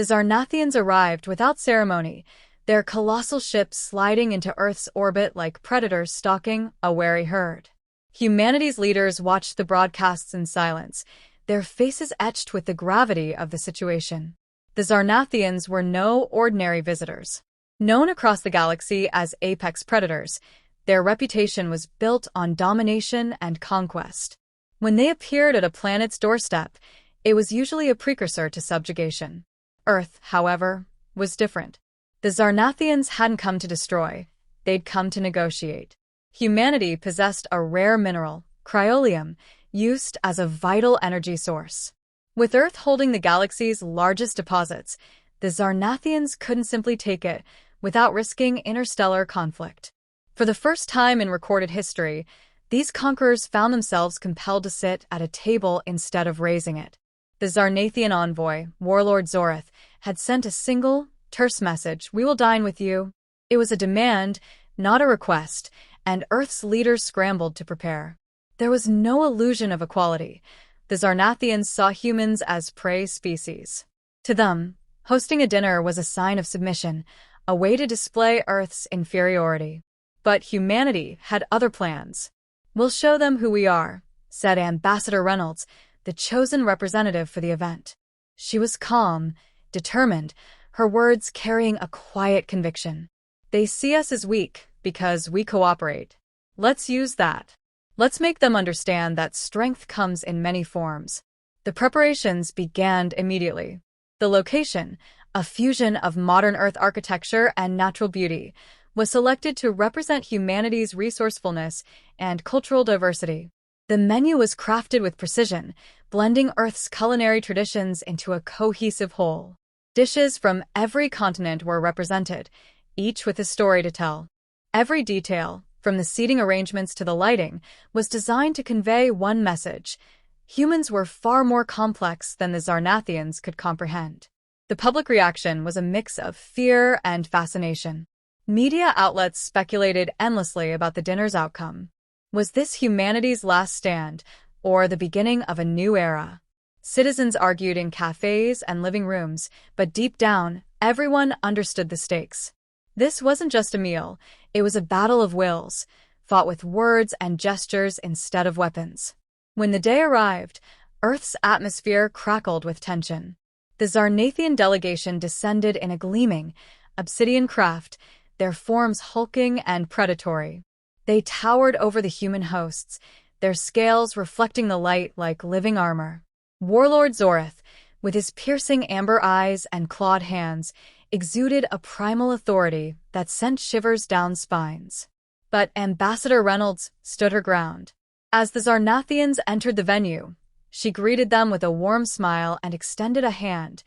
The Xarnathians arrived without ceremony, their colossal ships sliding into Earth's orbit like predators stalking a wary herd. Humanity's leaders watched the broadcasts in silence, their faces etched with the gravity of the situation. The Xarnathians were no ordinary visitors. Known across the galaxy as apex predators, their reputation was built on domination and conquest. When they appeared at a planet's doorstep, it was usually a precursor to subjugation. Earth, however, was different. The Xarnathians hadn't come to destroy, they'd come to negotiate. Humanity possessed a rare mineral, cryolium, used as a vital energy source. With Earth holding the galaxy's largest deposits, the Xarnathians couldn't simply take it without risking interstellar conflict. For the first time in recorded history, these conquerors found themselves compelled to sit at a table instead of raising it. The Xarnathian envoy, Warlord Zorath, had sent a single, terse message: "We will dine with you." It was a demand, not a request, and Earth's leaders scrambled to prepare. There was no illusion of equality. The Xarnathians saw humans as prey species. To them, hosting a dinner was a sign of submission, a way to display Earth's inferiority. But humanity had other plans. "We'll show them who we are," said Ambassador Reynolds, the chosen representative for the event. She was calm, determined, her words carrying a quiet conviction. "They see us as weak because we cooperate. Let's use that. Let's make them understand that strength comes in many forms." The preparations began immediately. The location, a fusion of modern Earth architecture and natural beauty, was selected to represent humanity's resourcefulness and cultural diversity. The menu was crafted with precision, blending Earth's culinary traditions into a cohesive whole. Dishes from every continent were represented, each with a story to tell. Every detail, from the seating arrangements to the lighting, was designed to convey one message: humans were far more complex than the Xarnathians could comprehend. The public reaction was a mix of fear and fascination. Media outlets speculated endlessly about the dinner's outcome. Was this humanity's last stand, or the beginning of a new era? Citizens argued in cafes and living rooms, but deep down, everyone understood the stakes. This wasn't just a meal, it was a battle of wills, fought with words and gestures instead of weapons. When the day arrived, Earth's atmosphere crackled with tension. The Xarnathian delegation descended in a gleaming, obsidian craft, their forms hulking and predatory. They towered over the human hosts, their scales reflecting the light like living armor. Warlord Zorath, with his piercing amber eyes and clawed hands, exuded a primal authority that sent shivers down spines. But Ambassador Reynolds stood her ground. As the Xarnathians entered the venue, she greeted them with a warm smile and extended a hand,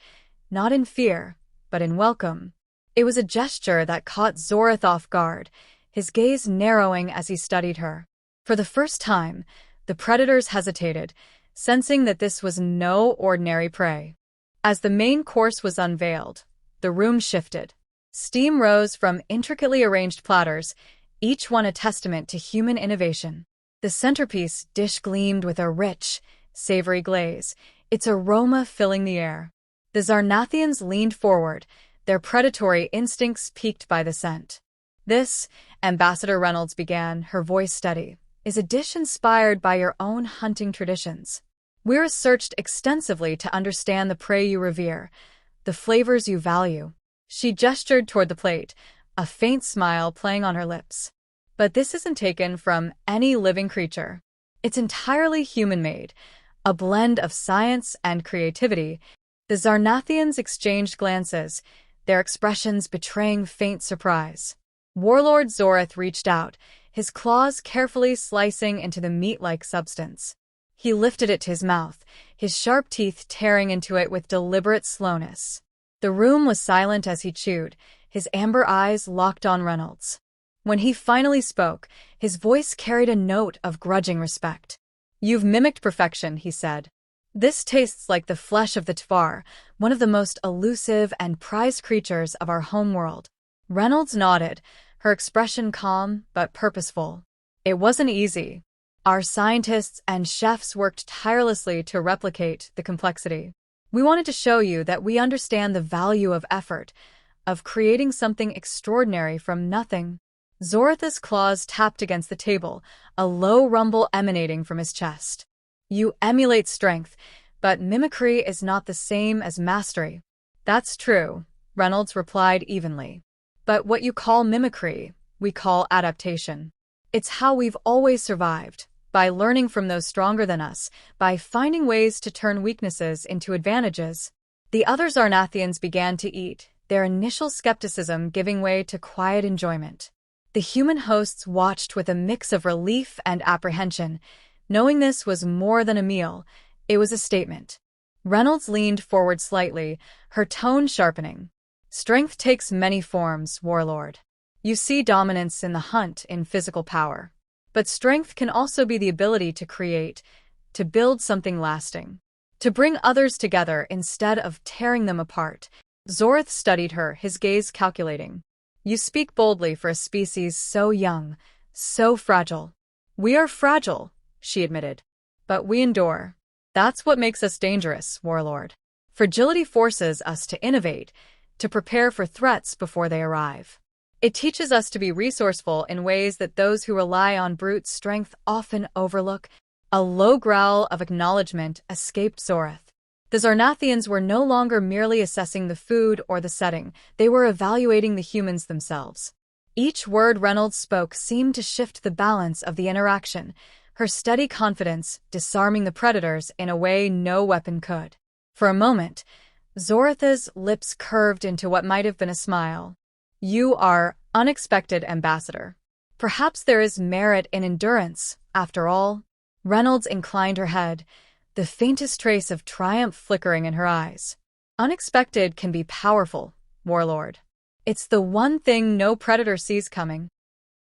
not in fear, but in welcome. It was a gesture that caught Zorath off guard, his gaze narrowing as he studied her. For the first time, the predators hesitated, sensing that this was no ordinary prey. As the main course was unveiled, the room shifted. Steam rose from intricately arranged platters, each one a testament to human innovation. The centerpiece dish gleamed with a rich, savory glaze, its aroma filling the air. The Xarnathians leaned forward, their predatory instincts piqued by the scent. "This," Ambassador Reynolds began, her voice steady, "is a dish inspired by your own hunting traditions. We researched extensively to understand the prey you revere, the flavors you value." She gestured toward the plate, a faint smile playing on her lips. "But this isn't taken from any living creature. It's entirely human-made, a blend of science and creativity." The Xarnathians exchanged glances, their expressions betraying faint surprise. Warlord Zorath reached out, his claws carefully slicing into the meat-like substance. He lifted it to his mouth, his sharp teeth tearing into it with deliberate slowness. The room was silent as he chewed, his amber eyes locked on Reynolds. When he finally spoke, his voice carried a note of grudging respect. "You've mimicked perfection," he said. "This tastes like the flesh of the Tvar, one of the most elusive and prized creatures of our homeworld." Reynolds nodded, her expression calm but purposeful. "It wasn't easy. Our scientists and chefs worked tirelessly to replicate the complexity. We wanted to show you that we understand the value of effort, of creating something extraordinary from nothing. Xarnathians' claws tapped against the table, a low rumble emanating from his chest. You emulate strength, but mimicry is not the same as mastery. That's true, Reynolds replied evenly. But what you call mimicry, we call adaptation. It's how we've always survived, by learning from those stronger than us, by finding ways to turn weaknesses into advantages. The other Xarnathians began to eat, their initial skepticism giving way to quiet enjoyment. The human hosts watched with a mix of relief and apprehension. Knowing this was more than a meal, it was a statement. Reynolds leaned forward slightly, her tone sharpening. Strength takes many forms, warlord. You see dominance in the hunt in physical power. But strength can also be the ability to create, to build something lasting, to bring others together instead of tearing them apart. Xarnathians studied her, his gaze calculating. You speak boldly for a species so young, so fragile. We are fragile, she admitted. But we endure. That's what makes us dangerous, warlord. Fragility forces us to innovate, to prepare for threats before they arrive. It teaches us to be resourceful in ways that those who rely on brute strength often overlook. A low growl of acknowledgement escaped Xarnathians. The Xarnathians were no longer merely assessing the food or the setting, they were evaluating the humans themselves. Each word Reynolds spoke seemed to shift the balance of the interaction, her steady confidence disarming the predators in a way no weapon could. For a moment, Xarnathians' lips curved into what might have been a smile. You are unexpected, ambassador. Perhaps there is merit in endurance, after all. Reynolds inclined her head, the faintest trace of triumph flickering in her eyes. Unexpected can be powerful, warlord. It's the one thing no predator sees coming.